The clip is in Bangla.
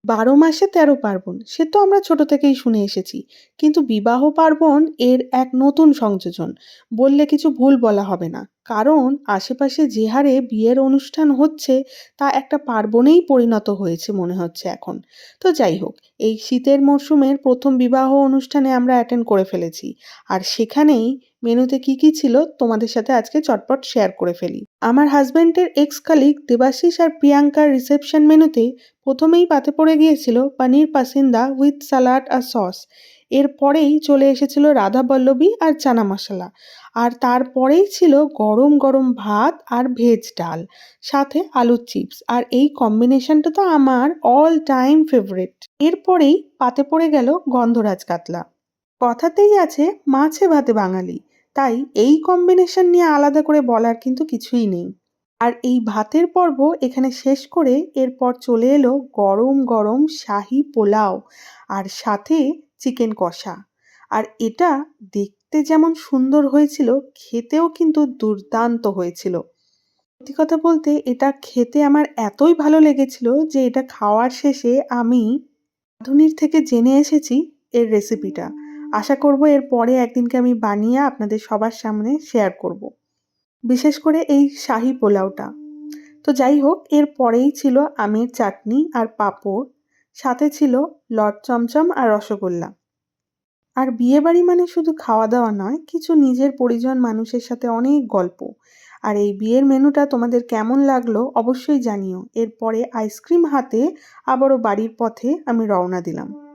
১২ মাসে ১৩ পার্বণ সে তো আমরা ছোট থেকেই শুনে এসেছি। কিন্তু বিবাহ পার্বণ এর এক নতুন সংযোজন। বললে কিছু ভুল বলা হবে না। কারণ আশেপাশে যে হারে বিয়ের অনুষ্ঠান হচ্ছে তা একটা পার্বণেই পরিণত হয়েছে মনে হচ্ছে এখন। তো যাই হোক, এই শীতের মরশুমের ১ম বিবাহ অনুষ্ঠানে আমরা অ্যাটেন্ড করে ফেলেছি। আর সেখানেই মেনুতে কি ছিল তোমাদের সাথে আজকে চটপট শেয়ার করে ফেলি। আমার হাসব্যান্ডের এক্স কালিগ দেবাশিস আর প্রিয়াঙ্কার রিসেপশন মেনুতে প্রথমেই পাতে পড়ে গিয়েছিল পানির পাসিন্দা উইথ সালাড আর সস। এরপরেই চলে এসেছিল রাধা পল্লবী আর চানা মশলা। আর তারপরেই ছিল গরম গরম ভাত আর ভেজ ডাল, সাথে আলুর চিপস। আর এই কম্বিনেশনটা তো আমার অল টাইম ফেভারিট। এরপরেই পাতে পড়ে গেল গন্ধরাজ কাতলা। কথাতেই আছে মাছে ভাতে বাঙালি, তাই এই কম্বিনেশন নিয়ে আলাদা করে বলার কিন্তু কিছুই নেই। আর এই ভাতের পর্ব এখানে শেষ করে এরপর চলে এলো গরম গরম শাহী পোলাও আর সাথে চিকেন কষা। আর এটা দেখতে যেমন সুন্দর হয়েছিল, খেতেও কিন্তু দুর্দান্ত হয়েছিল। সত্যি কথা বলতে এটা খেতে আমার এতই ভালো লেগেছিল যে এটা খাওয়ার শেষে আমি রাঁধুনির থেকে জেনে এসেছি এর রেসিপিটা। আশা করব এর পরে একদিনকে আমি বানিয়ে আপনাদের সবার সামনে শেয়ার করব। বিশেষ করে এই শাহী পোলাওটা। তো যাই হোক, এর পরেই ছিল আমের চাটনি আর পাঁপড়, সাথে ছিল লট চমচম আর রসগোল্লা। আর বিয়েবাড়ি মানে শুধু খাওয়া দাওয়া নয়, কিছু নিজের পরিজন মানুষের সাথে অনেক গল্প। আর এই বিয়ের মেনুটা তোমাদের কেমন লাগলো অবশ্যই জানিও। এরপরে আইসক্রিম হাতে আবারও বাড়ির পথে আমি রওনা দিলাম।